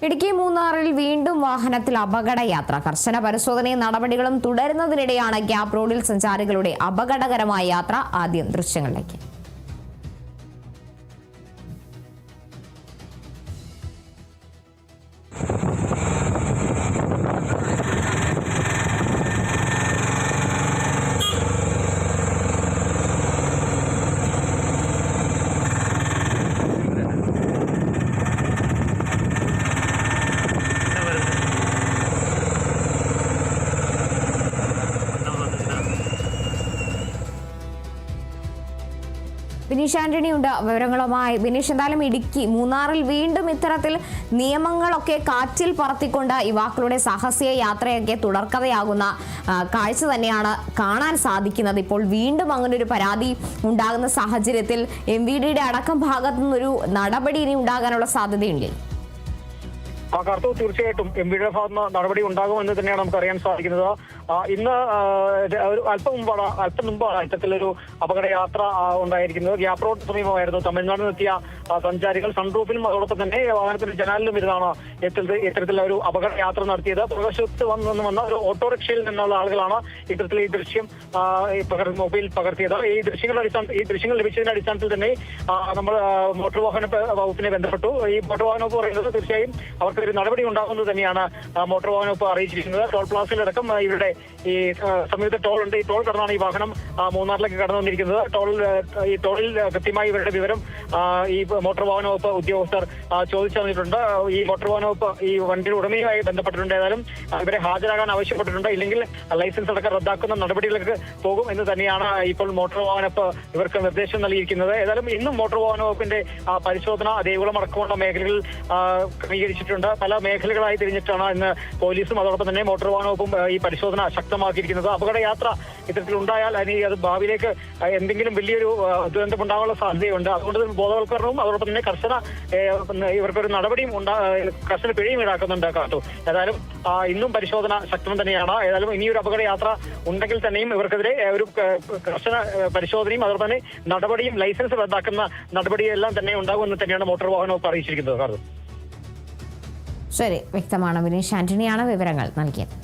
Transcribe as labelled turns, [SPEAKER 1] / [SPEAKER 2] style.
[SPEAKER 1] ഇടുക്കി മൂന്നാറിൽ വീണ്ടും വാഹനത്തിൽ അപകടയാത്ര. കർശന പരിശോധനയും നടപടികളും തുടരുന്നതിനിടെയാണ് ഗ്യാപ് റോഡിൽ സഞ്ചാരികളുടെ അപകടകരമായ യാത്ര. ആദ്യം ദൃശ്യങ്ങളിലേക്ക്. ബിനീഷ് ആന്റണി ഉണ്ട് വിവരങ്ങളുമായി. ബിനീഷ്, എന്തായാലും ഇടുക്കി മൂന്നാറിൽ വീണ്ടും ഇത്തരത്തിൽ നിയമങ്ങളൊക്കെ കാറ്റിൽ പറത്തിക്കൊണ്ട് യുവാക്കളുടെ സാഹസിക യാത്രയൊക്കെ തുടർക്കഥയാകുന്ന കാഴ്ച തന്നെയാണ് കാണാൻ സാധിക്കുന്നത്. ഇപ്പോൾ വീണ്ടും അങ്ങനെ ഒരു പരാതി ഉണ്ടാകുന്ന സാഹചര്യത്തിൽ MVDയുടെ അടക്കം ഭാഗത്തു നിന്നൊരു നടപടി ഇനി ഉണ്ടാകാനുള്ള സാധ്യതയുണ്ട്.
[SPEAKER 2] കാർത്തു, തീർച്ചയായിട്ടും MVDയുടെ ഭാഗത്ത് നടപടി ഉണ്ടാകുമെന്ന് തന്നെയാണ് നമുക്ക് അറിയാൻ സാധിക്കുന്നത്. ഇന്ന് അല്പം മുമ്പാണ് ഇത്തരത്തിലൊരു അപകടയാത്ര ഉണ്ടായിരിക്കുന്നത്. ഗ്യാപ് റോഡ് സമീപമായിരുന്നു. തമിഴ്നാട്ടിൽ നിന്നെത്തിയ സഞ്ചാരികൾ സൺറൂഫിലും അതോടൊപ്പം തന്നെ വാഹനത്തിന്റെ ജനാലിലും ഇരുന്നാണ് ഇത്തരത്തിലുള്ള ഒരു അപകടയാത്ര നടത്തിയത്. പ്രദേശത്ത് വന്ന ഒരു ഓട്ടോറിക്ഷയിൽ നിന്നുള്ള ആളുകളാണ് ഇത്തരത്തിൽ ഈ ദൃശ്യം മൊബൈൽ പകർത്തിയത്. ഈ ദൃശ്യങ്ങൾ ലഭിച്ചതിന്റെ അടിസ്ഥാനത്തിൽ തന്നെ നമ്മൾ മോട്ടോർ വാഹന വകുപ്പിനെ ബന്ധപ്പെട്ടു. ഈ മോട്ടോർ വാഹന വകുപ്പ് പറയുന്നത് തീർച്ചയായും അവർക്ക് ഒരു നടപടി ഉണ്ടാകുന്നത് തന്നെയാണ് മോട്ടോർ വാഹന വകുപ്പ് അറിയിച്ചിരിക്കുന്നത്. ടോൾ പ്ലാസയിലടക്കം ഇവരുടെ ഈ സമീപത്തെ ടോൾ ഉണ്ട്. ഈ ടോൾ കടന്നാണ് ഈ വാഹനം മൂന്നാറിലേക്ക് കടന്നു വന്നിരിക്കുന്നത്. ഈ ടോളിൽ കൃത്യമായി ഇവരുടെ വിവരം ഈ മോട്ടോർ വാഹന വകുപ്പ് ഉദ്യോഗസ്ഥർ ചോദിച്ചറിഞ്ഞിട്ടുണ്ട്. ഈ മോട്ടോർ വാഹന വകുപ്പ് ഈ വണ്ടിയുടെ ഉടമയുമായി ബന്ധപ്പെട്ടിട്ടുണ്ട്. ഏതായാലും ഇവരെ ഹാജരാകാൻ ആവശ്യപ്പെട്ടിട്ടുണ്ട്. ഇല്ലെങ്കിൽ ലൈസൻസ് അടക്കം റദ്ദാക്കുന്ന നടപടികളിലേക്ക് പോകും എന്ന് തന്നെയാണ് ഇപ്പോൾ മോട്ടോർ വാഹന വകുപ്പ് ഇവർക്ക് നിർദ്ദേശം നൽകിയിരിക്കുന്നത്. ഏതായാലും ഇന്നും മോട്ടോർ വാഹന വകുപ്പിന്റെ പരിശോധന ദേവികുളം അടക്കമുള്ള മേഖലകളിൽ ക്രമീകരിച്ചിട്ടുണ്ട്. പല മേഖലകളായി തിരിഞ്ഞിട്ടാണ് ഇന്ന് പോലീസും അതോടൊപ്പം തന്നെ മോട്ടോർ വാഹന വകുപ്പും ഈ പരിശോധന ശക്തമാക്കിയിരിക്കുന്നത്. അപകടയാത്ര ഇത്തരത്തിലുണ്ടായാൽ അത് ഭാവിയിലേക്ക് എന്തെങ്കിലും വലിയൊരു ദുരന്തമുണ്ടാകാനുള്ള സാധ്യതയുണ്ട്. അതുകൊണ്ട് ബോധവൽക്കരണവും അതോടൊപ്പം തന്നെ ഇവർക്കൊരു നടപടിയും കർശന പിഴയും ഈടാക്കുന്നുണ്ട് കാത്തു. ഏതായാലും ഇന്നും പരിശോധന ശക്തം തന്നെയാണ്. ഏതായാലും ഇനിയൊരു അപകടയാത്ര ഉണ്ടെങ്കിൽ തന്നെയും ഇവർക്കെതിരെ ഒരു കർശന പരിശോധനയും അതോടൊപ്പം തന്നെ നടപടിയും ലൈസൻസ് റദ്ദാക്കുന്ന നടപടിയെല്ലാം തന്നെ ഉണ്ടാകുമെന്ന് തന്നെയാണ് മോട്ടോർ വാഹന വകുപ്പ് അറിയിച്ചിരിക്കുന്നത്.
[SPEAKER 1] ശരി, വ്യക്തമാണ്. ബിനീഷ് ആന്റണിയാണ് വിവരങ്ങൾ നൽകിയത്.